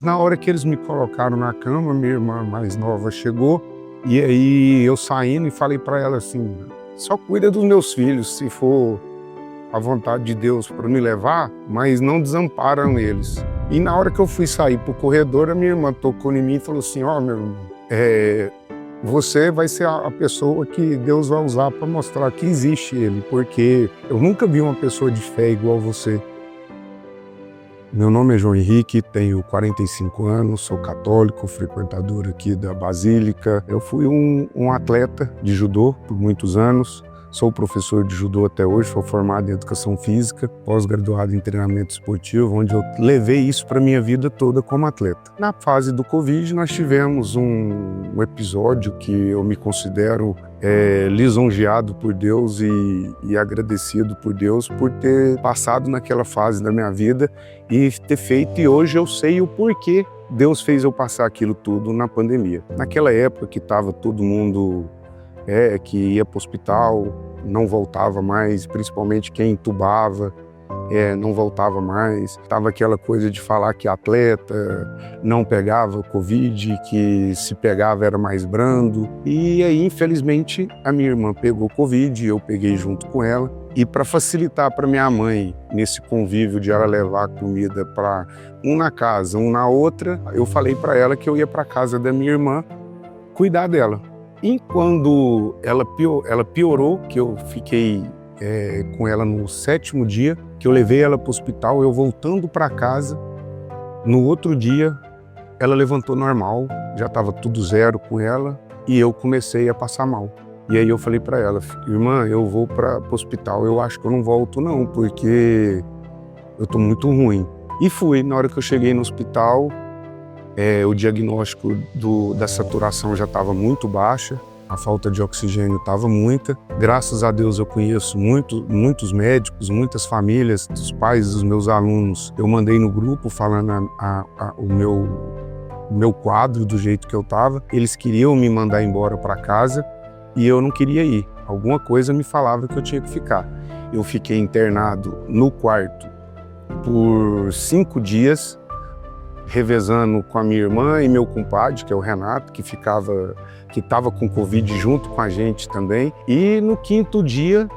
Na hora que eles me colocaram na cama, minha irmã mais nova chegou, e aí eu saindo e falei para ela assim: só cuida dos meus filhos, se for a vontade de Deus para me levar, mas não desamparam eles. E na hora que eu fui sair pro corredor, a minha irmã tocou em mim e falou assim: ó, meu irmão, você vai ser a pessoa que Deus vai usar para mostrar que existe Ele, porque eu nunca vi uma pessoa de fé igual você. Meu nome é João Henrique, tenho 45 anos, sou católico, frequentador aqui da Basílica. Eu fui um atleta de judô por muitos anos, sou professor de judô até hoje, sou formado em educação física, pós-graduado em treinamento esportivo, onde eu levei isso para a minha vida toda como atleta. Na fase do Covid, nós tivemos um episódio que eu me considero lisonjeado por Deus e agradecido por Deus por ter passado naquela fase da minha vida e ter feito, e hoje eu sei o porquê Deus fez eu passar aquilo tudo na pandemia. Naquela época que estava todo mundo que ia para o hospital, não voltava mais, principalmente quem entubava, não voltava mais. Tava aquela coisa de falar que atleta não pegava Covid, que se pegava era mais brando. E aí, infelizmente, a minha irmã pegou Covid, eu peguei junto com ela. E para facilitar para minha mãe, nesse convívio de ela levar comida para um na casa, um na outra, eu falei para ela que eu ia para casa da minha irmã cuidar dela. E quando ela piorou, que eu fiquei com ela no 7º dia, que eu levei ela para o hospital, eu voltando para casa, no outro dia ela levantou normal, já estava tudo zero com ela e eu comecei a passar mal. E aí eu falei para ela: irmã, eu vou para o hospital, eu acho que eu não volto não, porque eu tô muito ruim. E fui. Na hora que eu cheguei no hospital, o diagnóstico da saturação já estava muito baixa, a falta de oxigênio estava muita. Graças a Deus eu conheço muitos médicos, muitas famílias, os pais dos meus alunos. Eu mandei no grupo falando o meu quadro do jeito que eu estava. Eles queriam me mandar embora para casa e eu não queria ir. Alguma coisa me falava que eu tinha que ficar. Eu fiquei internado no quarto por 5 dias, revezando com a minha irmã e meu compadre, que é o Renato, que estava com Covid junto com a gente também. E no 5º dia,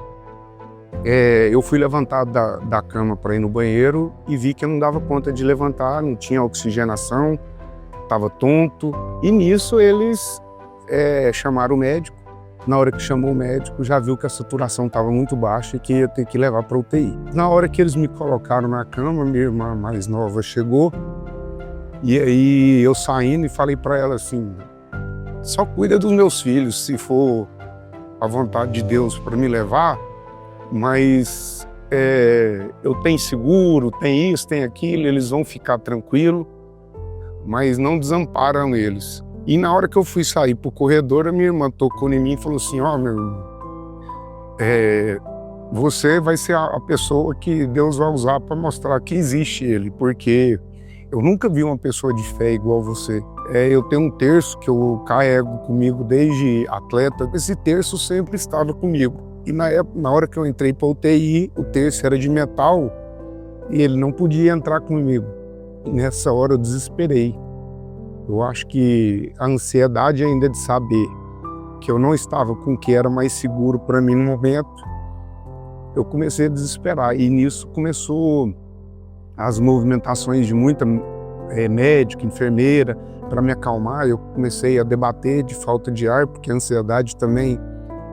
eu fui levantado da cama para ir no banheiro e vi que eu não dava conta de levantar, não tinha oxigenação, estava tonto. E nisso eles chamaram o médico. Na hora que chamou o médico, já viu que a saturação estava muito baixa e que ia ter que levar para UTI. Na hora que eles me colocaram na cama, minha irmã mais nova chegou, e aí eu saindo e falei para ela assim: só cuida dos meus filhos, se for a vontade de Deus para me levar, mas eu tenho seguro, tem isso, tem aquilo, eles vão ficar tranquilos, mas não desamparam eles. E na hora que eu fui sair pro corredor, a minha irmã tocou em mim e falou assim: ó, meu irmão, você vai ser a pessoa que Deus vai usar para mostrar que existe Ele, porque eu nunca vi uma pessoa de fé igual você. Eu tenho um terço que eu carrego comigo desde atleta. Esse terço sempre estava comigo. E na hora que eu entrei para a UTI, o terço era de metal e ele não podia entrar comigo. E nessa hora eu desesperei. Eu acho que a ansiedade ainda de saber que eu não estava com o que era mais seguro para mim no momento, eu comecei a desesperar. E nisso começou as movimentações de muita médica, enfermeira, para me acalmar. Eu comecei a debater de falta de ar, porque a ansiedade também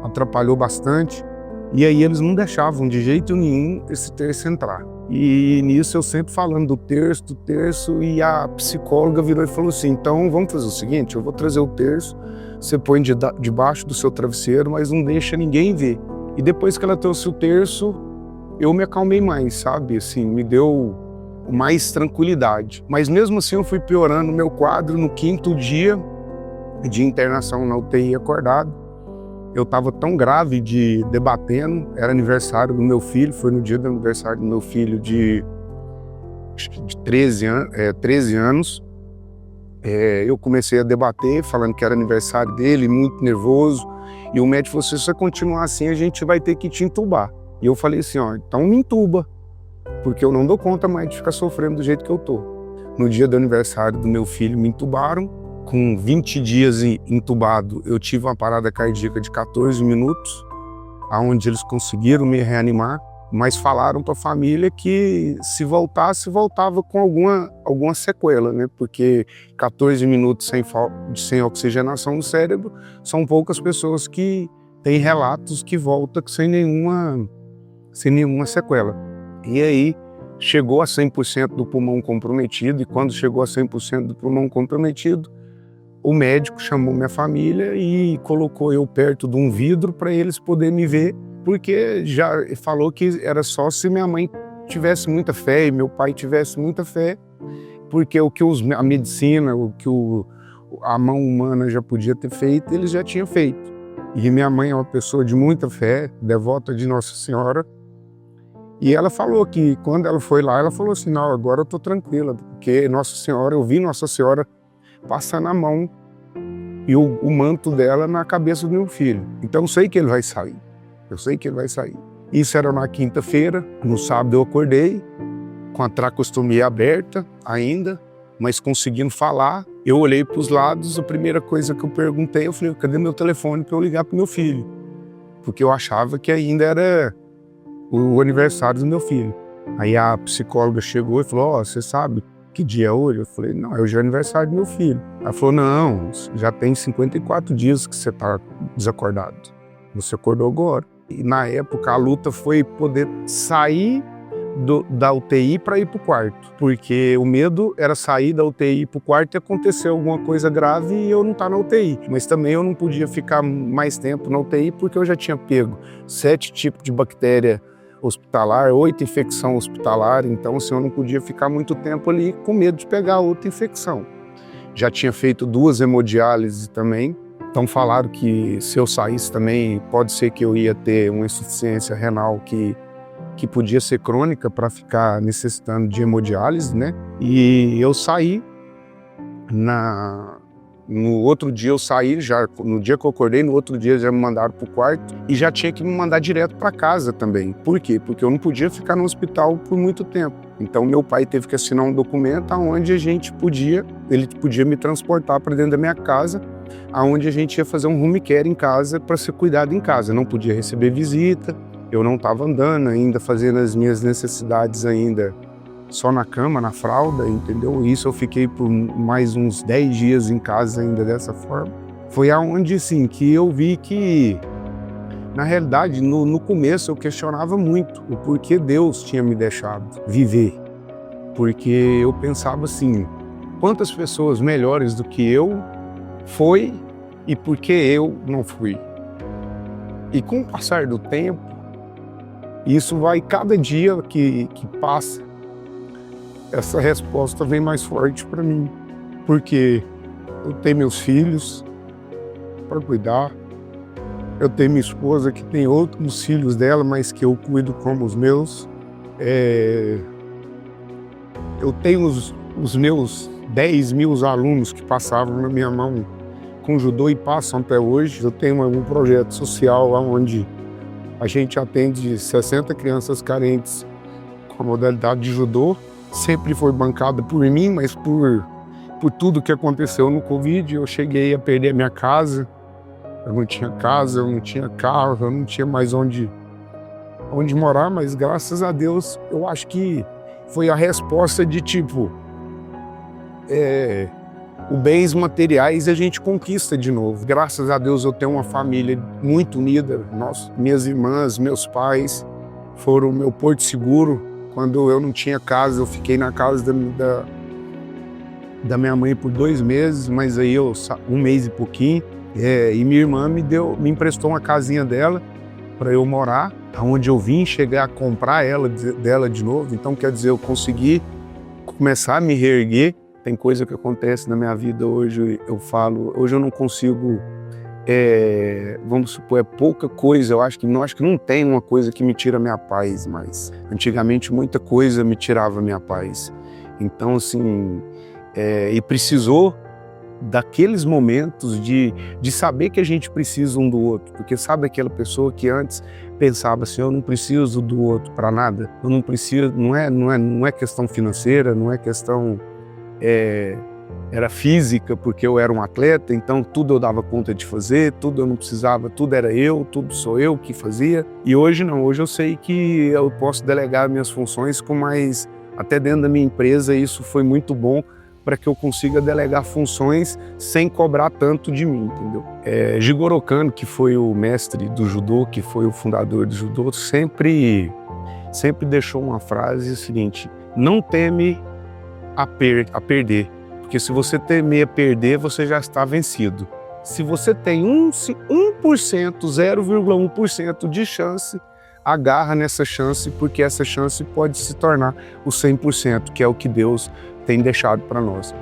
atrapalhou bastante. E aí eles não deixavam de jeito nenhum esse terço entrar. E nisso eu sempre falando do terço, e a psicóloga virou e falou assim: então vamos fazer o seguinte, eu vou trazer o terço, você põe debaixo do seu travesseiro, mas não deixa ninguém ver. E depois que ela trouxe o terço, eu me acalmei mais, sabe? Assim, me deu mais tranquilidade. Mas mesmo assim eu fui piorando o meu quadro. No 5º dia de internação na UTI acordado, eu estava tão grave de debatendo, era aniversário do meu filho, foi no dia do aniversário do meu filho de 13 anos. Eu comecei a debater, falando que era aniversário dele, muito nervoso, e o médico falou assim: se você continuar assim, a gente vai ter que te entubar. E eu falei assim: ó, então me entuba, porque eu não dou conta mais de ficar sofrendo do jeito que eu tô. No dia do aniversário do meu filho, me entubaram. Com 20 dias entubado, eu tive uma parada cardíaca de 14 minutos, onde eles conseguiram me reanimar, mas falaram para a família que se voltasse, voltava com alguma sequela, né? Porque 14 minutos sem oxigenação no cérebro, são poucas pessoas que têm relatos que voltam sem nenhuma sequela. E aí, chegou a 100% do pulmão comprometido, e quando chegou a 100% do pulmão comprometido, o médico chamou minha família e colocou eu perto de um vidro para eles poderem me ver, porque já falou que era só se minha mãe tivesse muita fé e meu pai tivesse muita fé, porque o que a medicina, o que a mão humana já podia ter feito, eles já tinham feito. E minha mãe é uma pessoa de muita fé, devota de Nossa Senhora, e ela falou que quando ela foi lá, ela falou assim, não, agora eu tô tranquila, porque Nossa Senhora, eu vi Nossa Senhora passando a mão e o manto dela na cabeça do meu filho. Então eu sei que ele vai sair. Eu sei que ele vai sair. Isso era na quinta-feira. No sábado eu acordei com a tracostomia aberta ainda, mas conseguindo falar. Eu olhei para os lados, a primeira coisa que eu perguntei, eu falei, cadê meu telefone para eu ligar para meu filho? Porque eu achava que ainda era o aniversário do meu filho. Aí a psicóloga chegou e falou, ó, você sabe que dia é hoje? Eu falei, não, é hoje o aniversário do meu filho. Ela falou, não, já tem 54 dias que você está desacordado. Você acordou agora. E na época a luta foi poder sair da UTI para ir para o quarto. Porque o medo era sair da UTI para o quarto e acontecer alguma coisa grave e eu não estar na UTI. Mas também eu não podia ficar mais tempo na UTI porque eu já tinha pego 7 tipos de bactéria hospitalar, 8 infecção hospitalar, então assim, eu não podia ficar muito tempo ali com medo de pegar outra infecção. Já tinha feito 2 hemodiálises também, então falaram que se eu saísse também, pode ser que eu ia ter uma insuficiência renal que podia ser crônica para ficar necessitando de hemodiálise, né? E eu saí, no outro dia eu saí, já no dia que eu acordei, no outro dia já me mandaram para o quarto e já tinha que me mandar direto para casa também. Por quê? Porque eu não podia ficar no hospital por muito tempo. Então meu pai teve que assinar um documento onde ele podia me transportar para dentro da minha casa, aonde a gente ia fazer um home care em casa para ser cuidado em casa. Eu não podia receber visita, eu não estava andando ainda, fazendo as minhas necessidades ainda só na cama, na fralda, entendeu? Isso eu fiquei por mais uns 10 dias em casa ainda dessa forma. Foi aonde, assim, que eu vi que, na realidade, no começo eu questionava muito o porquê Deus tinha me deixado viver. Porque eu pensava assim, quantas pessoas melhores do que eu foi e por que eu não fui? E com o passar do tempo, isso vai, cada dia que passa, essa resposta vem mais forte para mim, porque eu tenho meus filhos para cuidar, eu tenho minha esposa que tem outros filhos dela, mas que eu cuido como os meus, eu tenho os meus 10 mil alunos que passavam na minha mão com judô e passam até hoje. Eu tenho um projeto social onde a gente atende 60 crianças carentes com a modalidade de judô. Sempre foi bancada por mim, mas por tudo que aconteceu no Covid, eu cheguei a perder a minha casa. Eu não tinha casa, eu não tinha carro, eu não tinha mais onde morar, mas graças a Deus, eu acho que foi a resposta de tipo, os bens materiais a gente conquista de novo. Graças a Deus eu tenho uma família muito unida, minhas irmãs, meus pais foram o meu porto seguro. Quando eu não tinha casa, eu fiquei na casa da minha mãe por 2 meses, mas aí 1 mês e pouquinho. E minha irmã me emprestou uma casinha dela para eu morar, onde eu vim chegar a comprar dela de novo. Então, quer dizer, eu consegui começar a me reerguer. Tem coisa que acontece na minha vida hoje, hoje eu não consigo, vamos supor, é pouca coisa, eu acho que não tem uma coisa que me tira a minha paz, mas antigamente muita coisa me tirava a minha paz. Então, assim, e precisou daqueles momentos de saber que a gente precisa um do outro, porque sabe aquela pessoa que antes pensava assim, eu não preciso do outro para nada, eu não preciso, não é questão financeira, não é questão era física, porque eu era um atleta, então tudo eu dava conta de fazer, tudo eu não precisava, tudo era eu, tudo sou eu que fazia. E hoje não, hoje eu sei que eu posso delegar minhas funções com mais, até dentro da minha empresa, isso foi muito bom para que eu consiga delegar funções sem cobrar tanto de mim, entendeu? Jigoro Kano, que foi o mestre do judô, que foi o fundador do judô, sempre deixou uma frase seguinte: não teme a perder. Porque se você temer perder, você já está vencido. Se você tem 1%, 0,1% de chance, agarra nessa chance, porque essa chance pode se tornar o 100%, que é o que Deus tem deixado para nós.